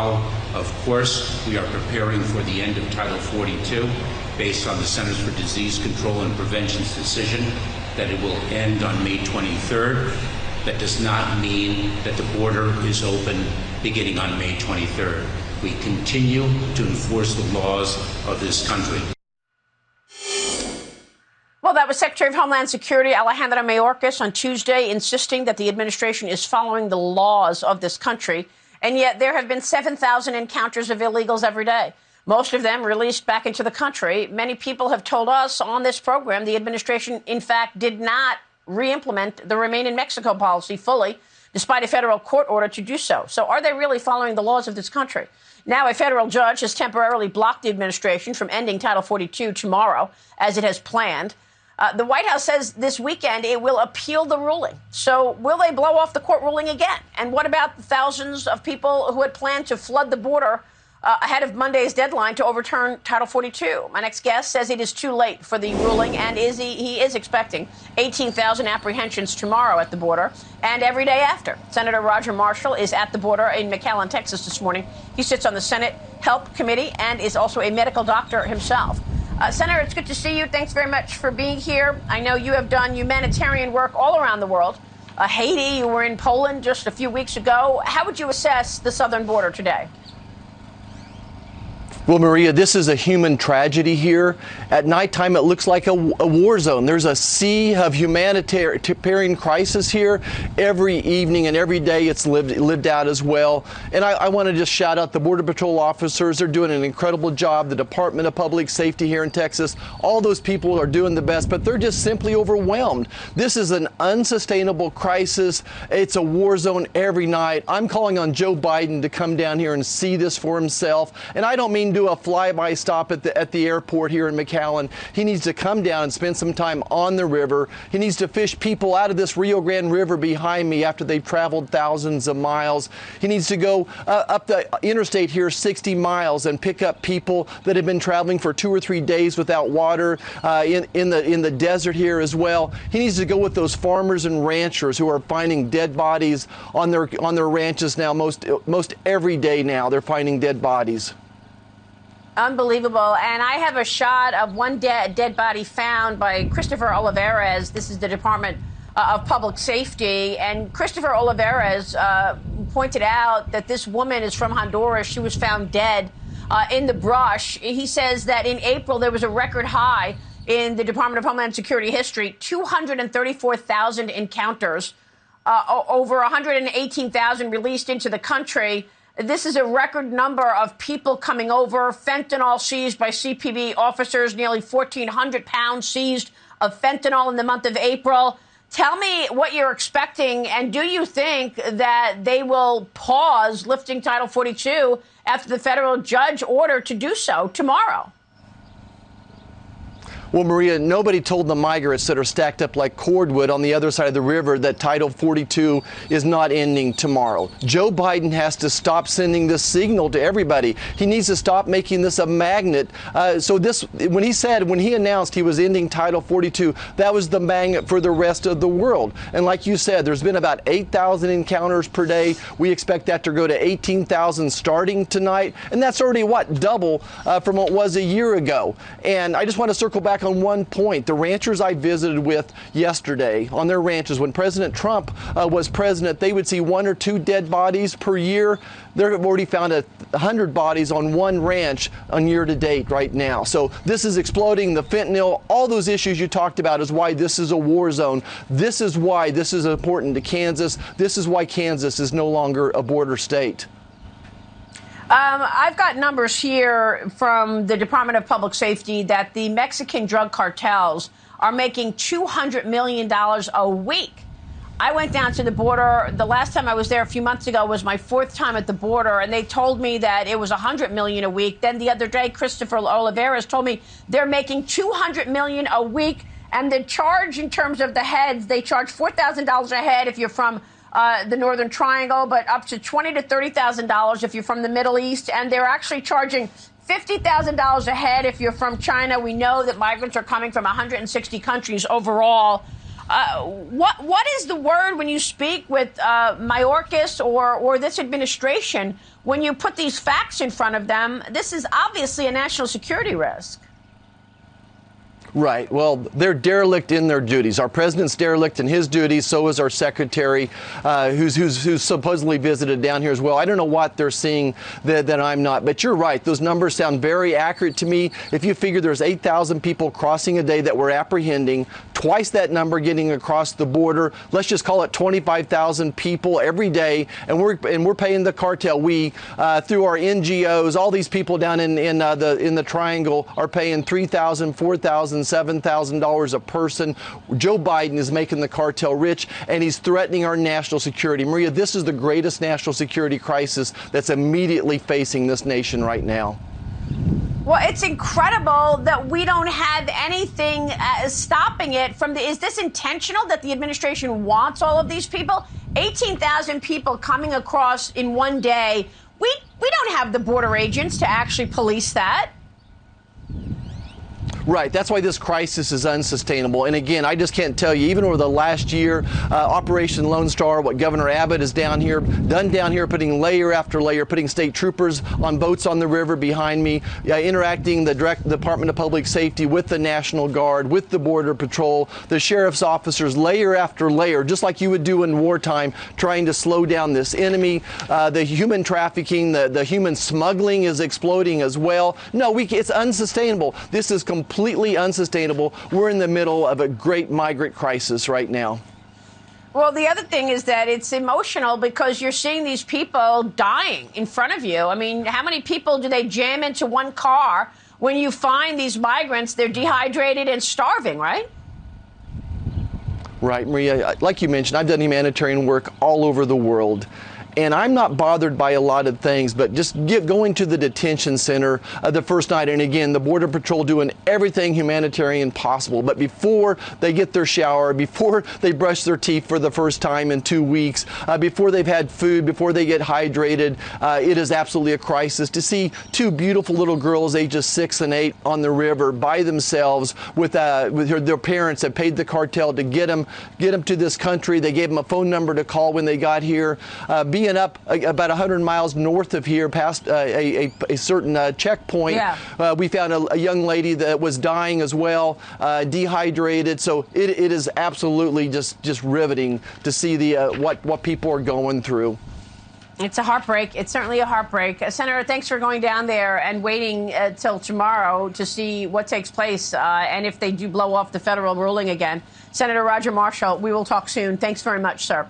follow. Of course, we are preparing for the end of Title 42 based on the Centers for Disease Control and Prevention's decision that it will end on May 23rd. That does not mean that the border is open beginning on May 23rd. We continue to enforce the laws of this country. Well, that was Secretary of Homeland Security Alejandro Mayorkas on Tuesday, insisting that the administration is following the laws of this country. And yet there have been 7,000 encounters of illegals every day, most of them released back into the country. Many people have told us on this program the administration, in fact, did not re-implement the Remain in Mexico policy fully, despite a federal court order to do so. So are they really following the laws of this country? Now, a federal judge has temporarily blocked the administration from ending Title 42 tomorrow, as it has planned. The White House says this weekend it will appeal the ruling. So will they blow off the court ruling again? And what about the thousands of people who had planned to flood the border ahead of Monday's deadline to overturn Title 42? My next guest says it is too late for the ruling, and he is expecting 18,000 apprehensions tomorrow at the border and every day after. Senator Roger Marshall is at the border in McAllen, Texas this morning. He sits on the Senate Help Committee and is also a medical doctor himself. Senator, it's good to see you. Thanks very much for being here. I know you have done humanitarian work all around the world. Haiti, you were in Poland just a few weeks ago. How would you assess the southern border today? Well, Maria, this is a human tragedy here. At nighttime, it looks like a war zone. There's a sea of humanitarian crisis here. Every evening and every day it's lived out as well. And I want to just shout out the Border Patrol officers. They're doing an incredible job. The Department of Public Safety here in Texas, all those people are doing the best, but they're just simply overwhelmed. This is an unsustainable crisis. It's a war zone every night. I'm calling on Joe Biden to come down here and see this for himself. And I don't mean do a flyby stop at the airport here in McAllen. He needs to come down and spend some time on the river. He needs to fish people out of this Rio Grande River behind me after they've traveled thousands of miles. He needs to go up the interstate here 60 miles and pick up people that have been traveling for 2 or 3 days without water in the desert here as well. He needs to go with those farmers and ranchers who are finding dead bodies on their ranches now. Most every day now they're finding dead bodies. Unbelievable. And I have a shot of one dead body found by Christopher Olivares. This is the Department of Public Safety. And Christopher Olivares pointed out that this woman is from Honduras. She was found dead in the brush. He says that in April, there was a record high in the Department of Homeland Security history, 234,000 encounters, over 118,000 released into the country. This is a record number of people coming over. Fentanyl seized by CPB officers, nearly 1,400 pounds seized of fentanyl in the month of April. Tell me what you're expecting, and do you think that they will pause lifting Title 42 after the federal judge ordered to do so tomorrow? Well, Maria, nobody told the migrants that are stacked up like cordwood on the other side of the river that Title 42 is not ending tomorrow. Joe Biden has to stop sending this signal to everybody. He needs to stop making this a magnet. When he announced he was ending Title 42, that was the magnet for the rest of the world. And like you said, there's been about 8,000 encounters per day. We expect that to go to 18,000 starting tonight. And that's already, double from what it was a year ago. And I just want to circle back on one point. The ranchers I visited with yesterday on their ranches, when President Trump was president, they would see 1 or 2 dead bodies per year. They've already found 100 bodies on one ranch on year to date right now. So this is exploding. The fentanyl, all those issues you talked about is why this is a war zone. This is why this is important to Kansas. This is why Kansas is no longer a border state. I've got numbers here from the Department of Public Safety that the Mexican drug cartels are making $200 million a week. I went down to the border. The last time I was there a few months ago was my 4th time at the border, and they told me that it was $100 million a week. Then the other day, Christopher Olivares told me they're making $200 million a week, and the charge in terms of the heads, they charge $4,000 a head if you're from the Northern Triangle, but up to $20,000 to $30,000 if you're from the Middle East. And they're actually charging $50,000 a head if you're from China. We know that migrants are coming from 160 countries overall. What is the word when you speak with Mayorkas or this administration when you put these facts in front of them? This is obviously a national security risk. Right. Well, they're derelict in their duties. Our president's derelict in his duties. So is our secretary, who's supposedly visited down here as well. I don't know what they're seeing that I'm not. But you're right. Those numbers sound very accurate to me. If you figure there's 8,000 people crossing a day that we're apprehending, twice that number getting across the border. Let's just call it 25,000 people every day, and we're paying the cartel. We through our NGOs, all these people down in the Triangle are paying $3,000, $4,000, $7,000 a person. Joe Biden is making the cartel rich, and he's threatening our national security. Maria, this is the greatest national security crisis that's immediately facing this nation right now. Well, it's incredible that we don't have anything stopping it from the. Is this intentional that the administration wants all of these people? 18,000 people coming across in one day. We don't have the border agents to actually police that. Right. That's why this crisis is unsustainable. And again, I just can't tell you, even over the last year, Operation Lone Star, what Governor Abbott has done down here, putting layer after layer, putting state troopers on boats on the river behind me, interacting the direct Department of Public Safety with the National Guard, with the Border Patrol, the sheriff's officers, layer after layer, just like you would do in wartime, trying to slow down this enemy. The human trafficking, the human smuggling is exploding as well. No, it's unsustainable. This is completely unsustainable. We're in the middle of a great migrant crisis right now. Well, the other thing is that it's emotional because you're seeing these people dying in front of you. I mean, how many people do they jam into one car when you find these migrants? They're dehydrated and starving, right? Right, Maria. Like you mentioned, I've done humanitarian work all over the world. And I'm not bothered by a lot of things, but just going to the detention center the first night, and again, the Border Patrol doing everything humanitarian possible. But before they get their shower, before they brush their teeth for the first time in 2 weeks, before they've had food, before they get hydrated, it is absolutely a crisis to see two beautiful little girls, ages 6 and 8, on the river by themselves with their parents that paid the cartel to get them to this country. They gave them a phone number to call when they got here. Being up about 100 miles north of here, past a certain checkpoint, we found a young lady that was dying as well, dehydrated. So it is absolutely just riveting to see what people are going through. It's a heartbreak. It's certainly a heartbreak. Senator, thanks for going down there and waiting till tomorrow to see what takes place and if they do blow off the federal ruling again. Senator Roger Marshall, we will talk soon. Thanks very much, sir.